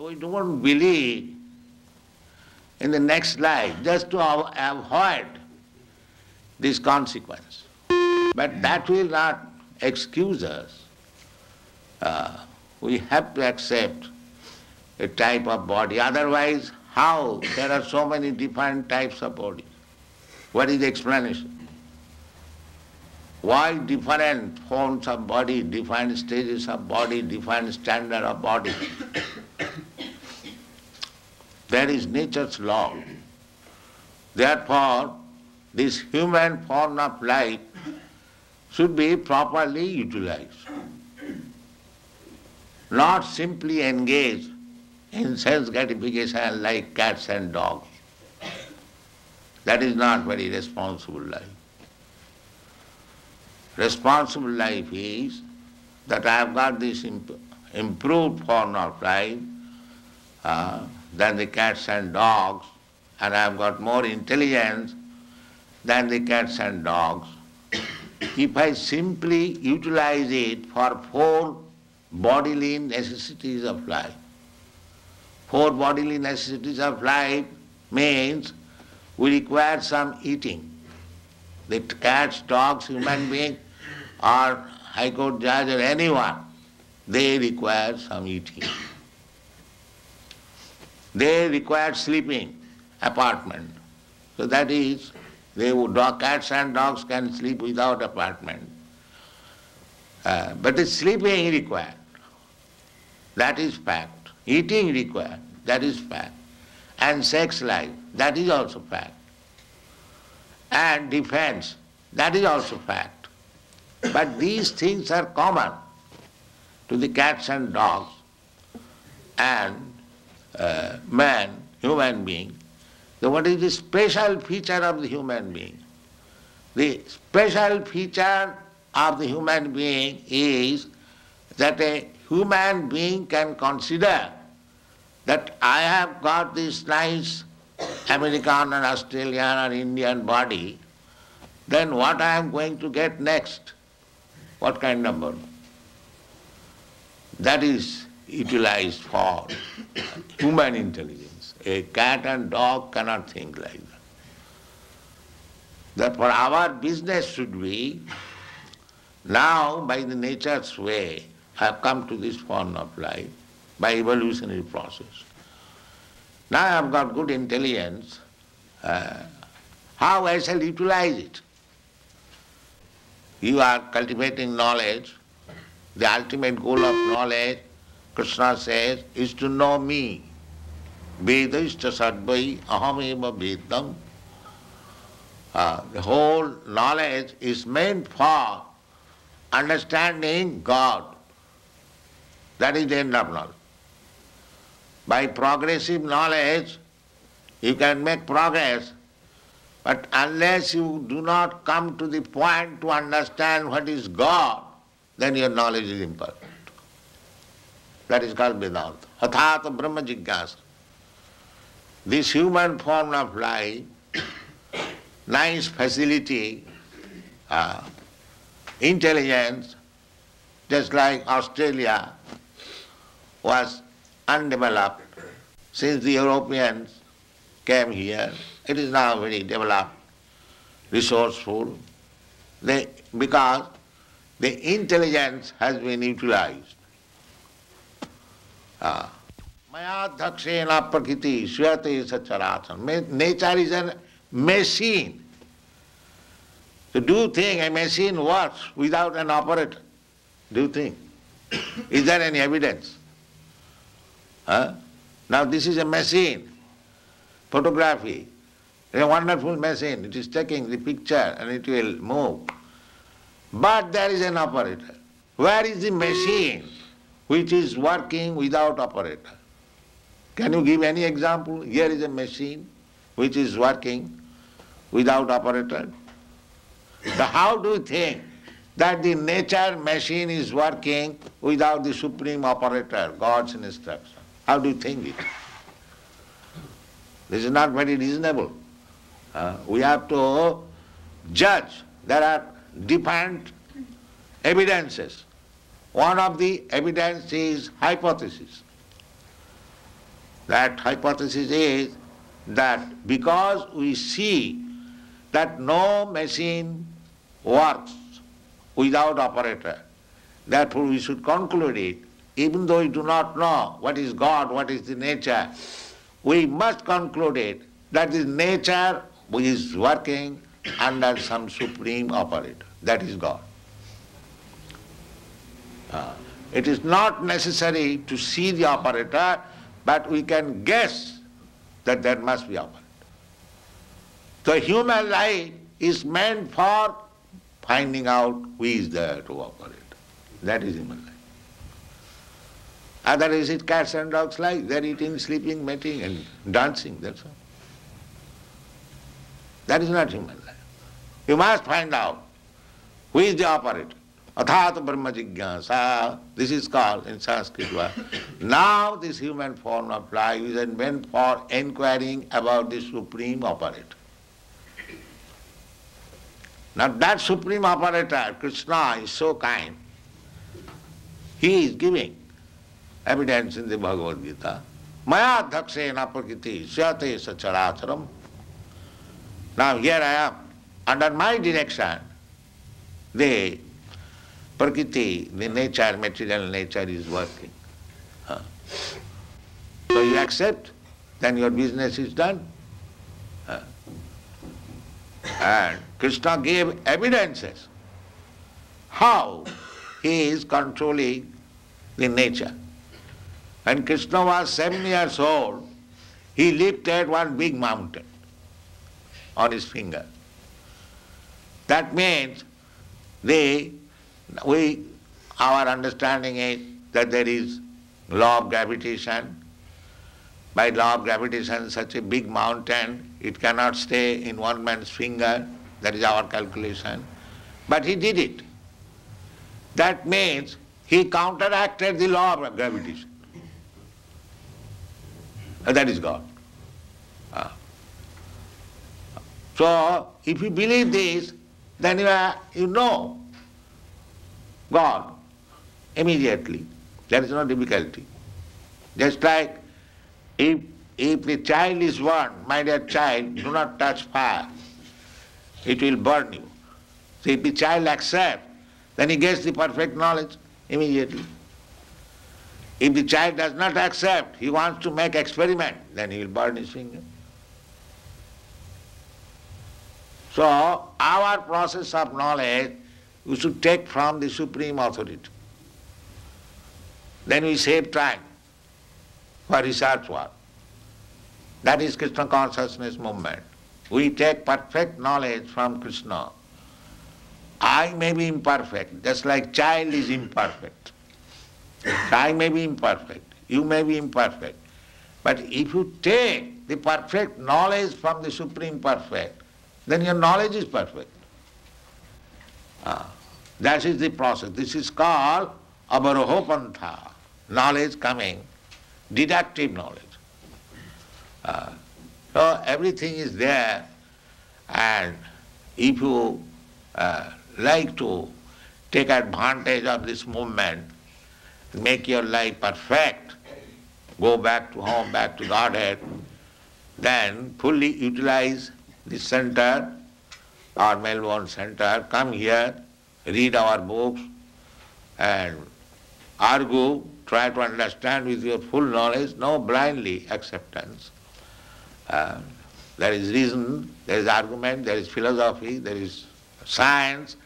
we don't believe in the next life just to avoid this consequence. But that will not excuse us. We have to accept a type of body. Otherwise, how? There are so many different types of bodies. What is the explanation? Why different forms of body, different stages of body, different standard of body? That is nature's law. Therefore, this human form of life should be properly utilized. Not simply engaged in sense gratification like cats and dogs. That is not very responsible life. Responsible life is that I have got this improved form of life than the cats and dogs, and I have got more intelligence than the cats and dogs. If I simply utilize it for 4 bodily necessities of life, 4 bodily necessities of life means we require some eating. The cats, dogs, human being, or High Court judge or anyone, they require some eating. They require sleeping, apartment. So that is, cats and dogs can sleep without apartment. But the sleeping required. That is fact. Eating required. That is fact. And sex life. That is also fact. And defense. That is also fact. But these things are common to the cats and dogs and man, human being. So what is the special feature of the human being? The special feature of the human being is that a human being can consider that I have got this nice American and Australian or Indian body, then what I am going to get next? What kind of body? That is utilized for human intelligence. A cat and dog cannot think like that. Therefore our business should be, now by the nature's way, I have come to this form of life, by evolutionary process. Now I have got good intelligence, how I shall utilize it? You are cultivating knowledge. The ultimate goal of knowledge, Krishna says, is to know me. Vedashcha sadvai ahameva vedam. The whole knowledge is meant for understanding God. That is the end of knowledge. By progressive knowledge, you can make progress, but unless you do not come to the point to understand what is God, then your knowledge is imperfect. That is called Vedanta. Hathata Brahma Jigyasa. This human form of life, nice facility, intelligence, just like Australia was undeveloped. Since the Europeans came here, it is now very developed, resourceful, because the intelligence has been utilized. Maya dhakshena prakriti swayate sacharatan. Nature is a machine. So do you think a machine works without an operator? Do you think? Is there any evidence? Now this is a machine, photography. It's a wonderful machine. It is taking the picture and it will move. But there is an operator. Where is the machine which is working without operator? Can you give any example? Here is a machine which is working without operator. So how do you think that the nature machine is working without the supreme operator, God's instruction? How do you think it? This is not very reasonable. We have to judge. There are different evidences. One of the evidence is hypothesis. That hypothesis is that because we see that no machine works without operator, therefore we should conclude it, even though we do not know what is God, what is the nature, we must conclude it that this nature is working under some supreme operator, that is God. It is not necessary to see the operator, but we can guess that there must be operator. The human life is meant for finding out who is there to operate. That is human life. Otherwise it's cats and dogs life. They're eating, sleeping, mating and dancing, that's all. That is not human life. You must find out who is the operator. Athata Brahma Jigyasa, this is called in Sanskrit word. Now this human form of life is meant for inquiring about the supreme operator. Now that supreme operator, Krishna, is so kind. He is giving evidence in the Bhagavad Gita. Maya dhakshena prakriti syate sacharacharam. Now here I am. Under my direction, the prakriti, the nature, material nature is working. So you accept, then your business is done. And Krishna gave evidences how he is controlling the nature. When Krishna was 7 years old, he lifted one big mountain on his finger. That means our understanding is that there is law of gravitation. By law of gravitation, such a big mountain, it cannot stay in one man's finger. That is our calculation. But he did it. That means he counteracted the law of gravitation. That is God. So, if you believe this, then you know God immediately. There is no difficulty. Just like if the child is warned, my dear child, do not touch fire, it will burn you. So if the child accepts, then he gets the perfect knowledge immediately. If the child does not accept, he wants to make experiment, then he will burn his finger. So our process of knowledge we should take from the supreme authority. Then we save time for research work. That is Krishna consciousness movement. We take perfect knowledge from Krishna. I may be imperfect, just like child is imperfect. I may be imperfect, you may be imperfect. But if you take the perfect knowledge from the Supreme Perfect, then your knowledge is perfect. That is the process. This is called Avaroho Pantha, knowledge coming, deductive knowledge. So everything is there, and if you like to take advantage of this movement, make your life perfect, go back to home, back to Godhead, then fully utilize the center, our Melbourne center, come here, read our books and argue, try to understand with your full knowledge, no blindly acceptance. There is reason, there is argument, there is philosophy, there is science,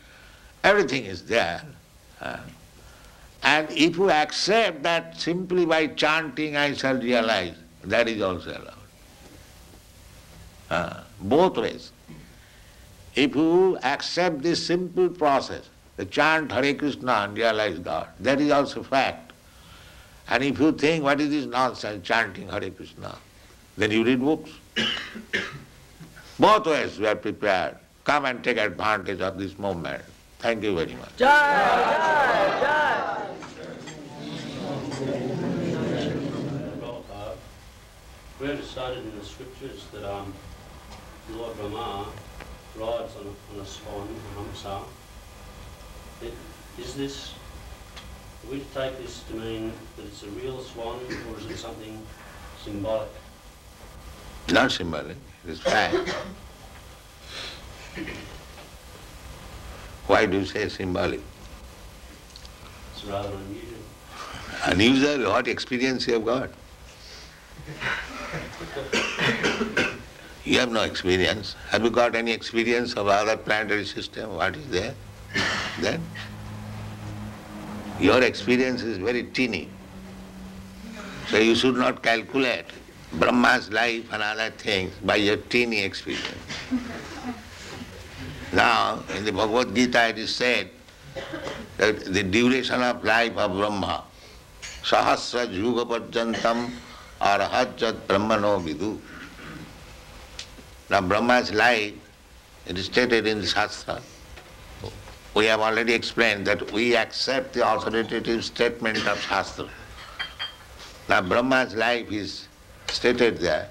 everything is there. And if you accept that simply by chanting I shall realize, that is also allowed. Both ways. If you accept this simple process, the chant Hare Krishna and realize God, that is also fact. And if you think what is this nonsense chanting Hare Krishna, then you read books. Both ways we are prepared. Come and take advantage of this movement. Thank you very much. Jai, Jai, Jai. We have decided in the scriptures that Lord Brahma rides on a swan, a hamsa. Is this, are we to take this to mean that it's a real swan, or is it something symbolic. Not symbolic, it is fact. Why do you say symbolic? It's rather unusual. Unusual, what experience you have got? You have no experience. Have you got any experience of other planetary system? What is there? Then? Your experience is very teeny. So you should not calculate Brahma's life and other things by your teeny experience. Now, in the Bhagavad Gita it is said that the duration of life of Brahma, Sahasra Juga Parjantam Arahajat Brahmano Vidu. Now Brahma's life, it is stated in the Shastra. We have already explained that we accept the authoritative statement of Shastra. Now Brahma's life is stated there.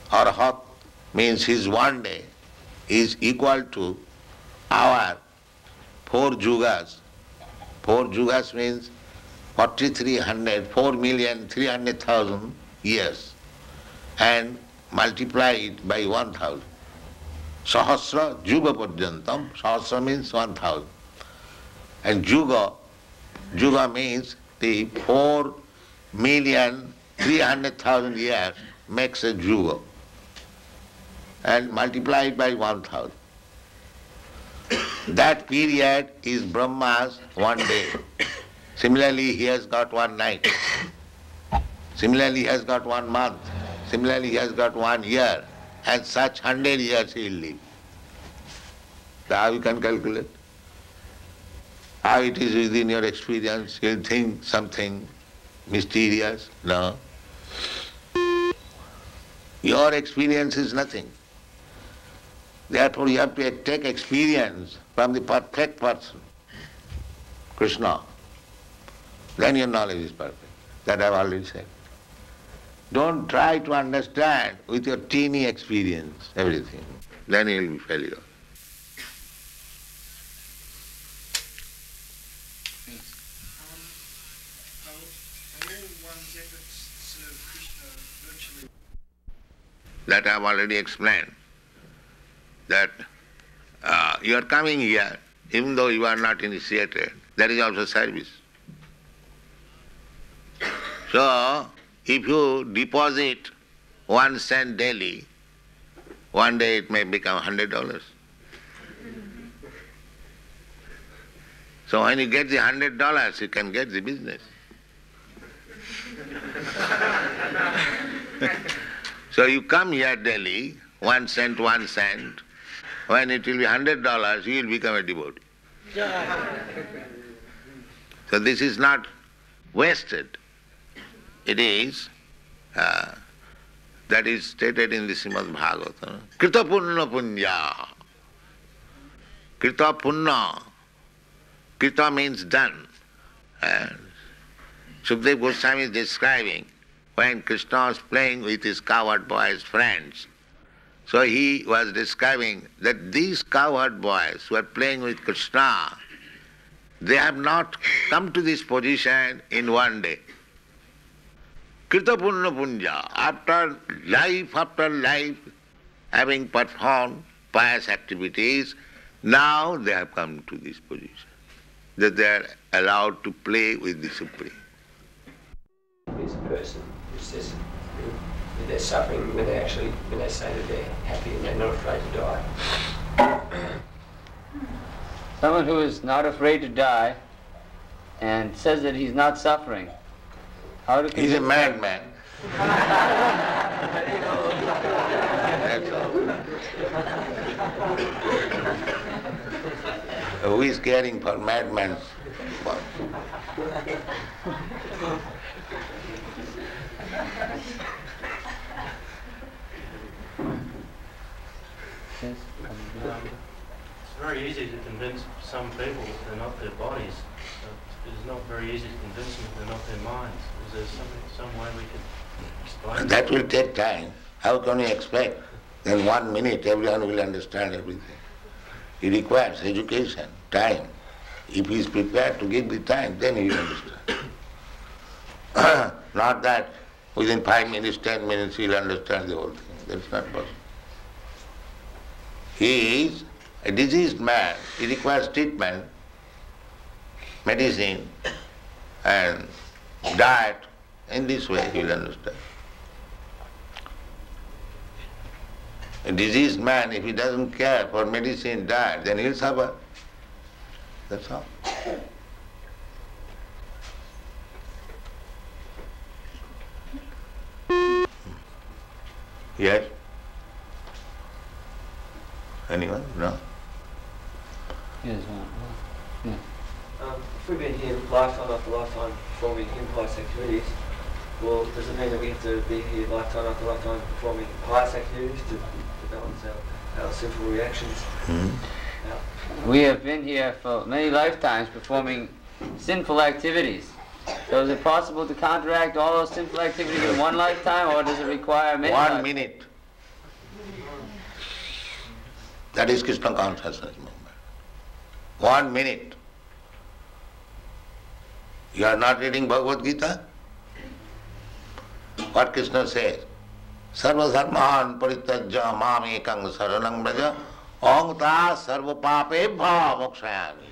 Arahat means his one day is equal to our 4 yugas. 4 yugas means 4,300,000 years, and multiply it by 1,000. Sahasra Juga Parjantam, Sahasra means 1,000. And Juga means the 4,300,000 years makes a Juga. And multiply it by 1,000. That period is Brahma's one day. Similarly, he has got one night. Similarly, he has got 1 month. Similarly, he has got 1 year. And such 100 years he will live. So how you can calculate? How it is within your experience? You think something mysterious? No. Your experience is nothing. Therefore, you have to take experience from the perfect person, Krishna. Then your knowledge is perfect. That I have already said. Don't try to understand with your teeny experience everything. Then you will be failure. That I have already explained. That you are coming here, even though you are not initiated, that is also service. So, if you deposit 1 cent daily, one day it may become $100. So when you get the $100, you can get the business. So you come here daily, 1 cent, 1 cent. When it will be $100, you will become a devotee. So this is not wasted. It is, that is stated in the Srimad Bhagavatam. Krita punna punya. Krita punna. Krita means done. Sukadeva Goswami is describing when Krishna was playing with his cowherd boys' friends. So he was describing that these cowherd boys who are playing with Krishna, they have not come to this position in one day. Krita punna punya, after life, having performed pious activities, now they have come to this position, that they are allowed to play with the Supreme. This person who says that they're suffering when they say that they're happy and they're not afraid to die. Someone who is not afraid to die and says that he's not suffering. How to He's a madman. That's all. Who is caring for madman's work? It's very easy to convince some people that they're not their bodies. It's not very easy to convince them that they're not their minds. Is there some way we could explain That will take time. How can you expect in 1 minute everyone will understand everything? It requires education, time. If he is prepared to give the time, then he will understand. Not that within 5 minutes, 10 minutes he will understand the whole thing. That's not possible. He is a diseased man. He requires treatment, medicine and diet. In this way he will understand. A diseased man, if he doesn't care for medicine, diet, then he'll suffer. That's all. Yes? Anyone? No? Yes, yeah. If we've been here lifetime after lifetime performing impious activities, well, does it mean that we have to be here lifetime after lifetime performing pious activities to balance our sinful reactions? Mm-hmm. We have been here for many lifetimes performing sinful activities. So is it possible to counteract all those sinful activities in one lifetime, or does it require many 1 minute. That is Krishna consciousness movement. 1 minute. You are not reading Bhagavad Gita? What Krishna says? Sarva dharman parityajya mam ekang saranam braja aham ta sarva papebhya mokshayami.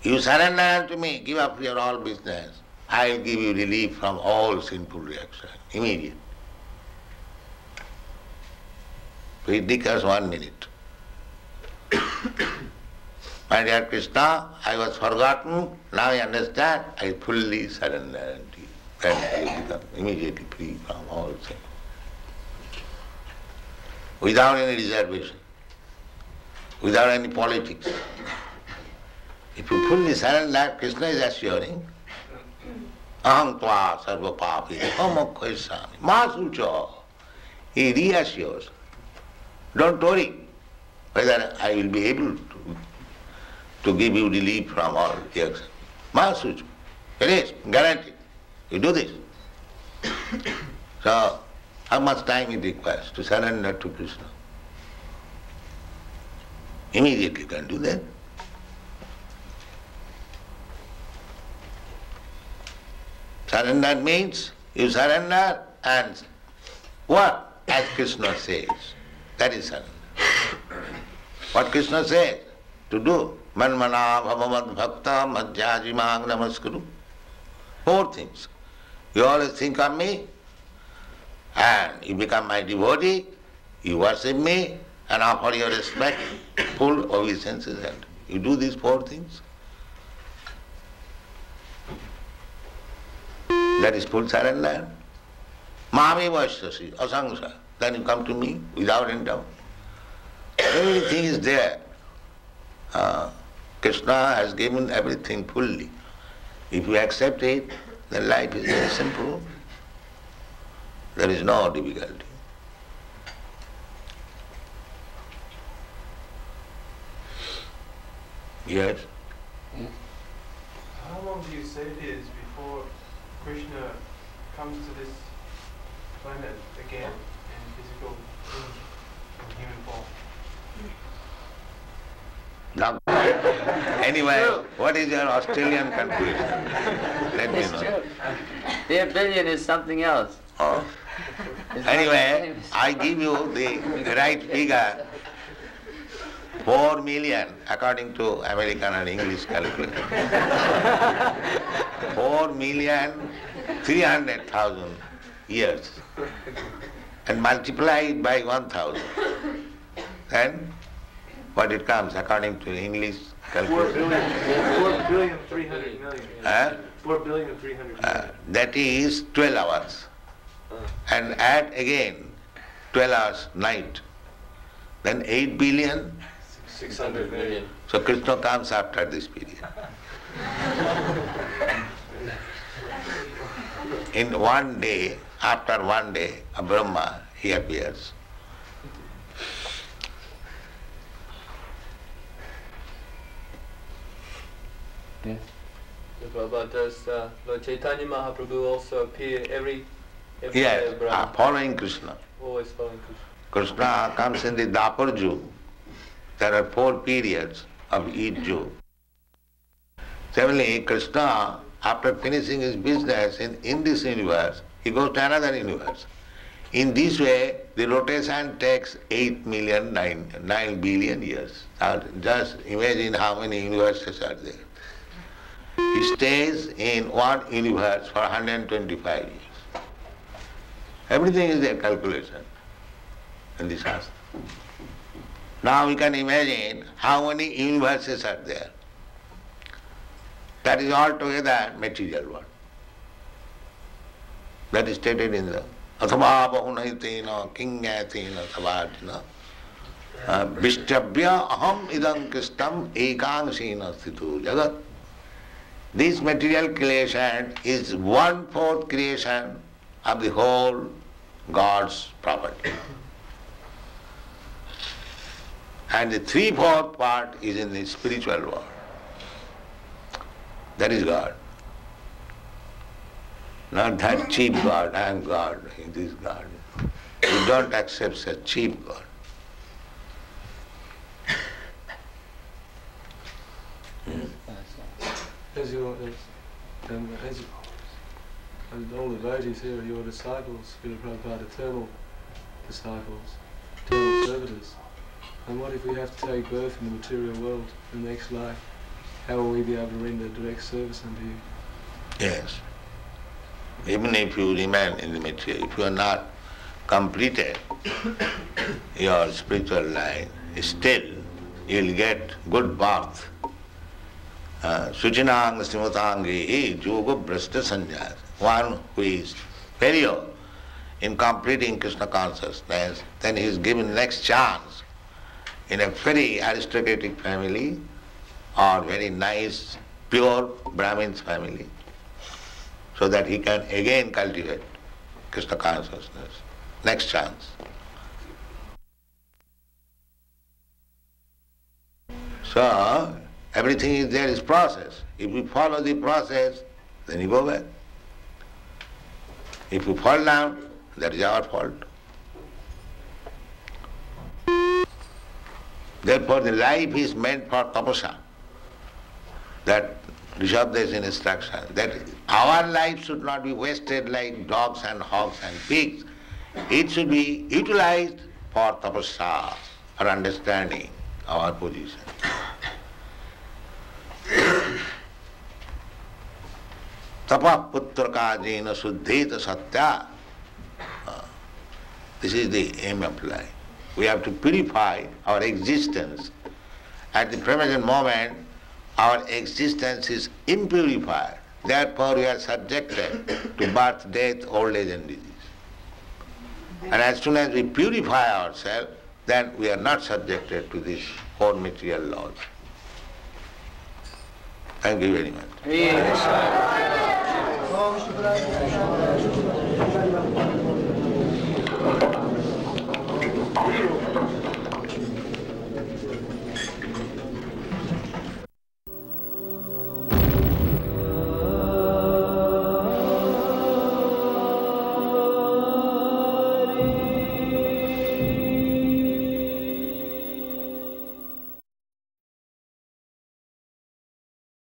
You surrender to me, give up your all business. I will give you relief from all sinful reaction, immediate. So it requires 1 minute. My dear Krishna, I was forgotten, now I understand, I fully surrender to you. Then you become immediately free from all sin. Without any reservation, without any politics. If you fully surrender, Krishna is assuring, aham tva sarva papi amokhaisami masucha. He reassures. Don't worry whether I will be able to give you relief from all reaction. Masucha. It is guaranteed. You do this. So, how much time it requires to surrender to Krishna? Immediately you can do that. Surrender means you surrender and what? As Krishna says. That is surrender. What Krishna says to do. Manmana bhavamad bhakta madhyajimang namaskuru. 4 things. You always think of me and you become my devotee, you worship me and offer your respect, full obeisances, and you do these 4 things. That is full surrender. Mami vaishyasi, asangsa. Then you come to me without any doubt. Everything is there. Krishna has given everything fully. If you accept it, then life is very simple. There is no difficulty. Yes? How long do you say it is before Krishna comes to this planet again in physical in human form? Now, anyway, what is your Australian conclusion? Let me know. Their billion is something else. Oh. Anyway, I give you the right figure. 4 million, according to American and English calculation. 4,300,000 years. And multiply it by 1,000. Then what it comes according to English calculation? 4,300,000,000. 4,300,000,000. That is 12 hours. And add again 12 hours night. Then 8 billion. 600 million. So Krishna comes after this period. In 1 day, after 1 day, a Brahma, he appears. Yes. Prabhupada, does Lord Chaitanya Mahaprabhu also appear every day Yes, of Brahma? following Krishna. Always following Krishna. Krishna comes in the Dapar Ju. There are 4 periods of each Ju. Similarly, Krishna after finishing his business in this universe, he goes to another universe. In this way, the rotation takes 8,000,000,9 billion years. Now, just imagine how many universes are there. He stays in one universe for 125 years. Everything is a calculation in this Shastra. Now we can imagine how many universes are there. That is altogether material world. That is stated in the Athava Bahunaitina Kingatina Savajna Vishtabhya Aham Idam Kristam Ekangsina Sthitu Jagat. This material creation is 1/4 creation of the whole God's property. And the 3/4 part is in the spiritual world. That is God. Not that cheap God, I am God, it is God. You don't accept such cheap God. As all the devotees here are your disciples, Srila Prabhupada, eternal disciples, eternal servitors. And what if we have to take birth in the material world in the next life? How will we be able to render direct service unto you? Yes. Even if you remain in the material, if you are not completed your spiritual life, still you will get good birth. Suchinang Srimatangi Yoga Brashta Sannyas. One who is failure in completing Krishna consciousness, then he is given next chance in a very aristocratic family or very nice, pure Brahmin's family, so that he can again cultivate Krishna consciousness. Next chance. So, everything is there is process. If you follow the process, then you go back. If you fall down, that is our fault. Therefore, the life is meant for tapasya. That Rishabdeva's instruction, that our life should not be wasted like dogs and hogs and pigs. It should be utilized for tapasya, for understanding our position. Tapa putra kajena suddheta satya. This is the aim of life. We have to purify our existence. At the present moment, our existence is impurified. Therefore, we are subjected to birth, death, old age and disease. And as soon as we purify ourselves, then we are not subjected to these four material laws. Thank you very much.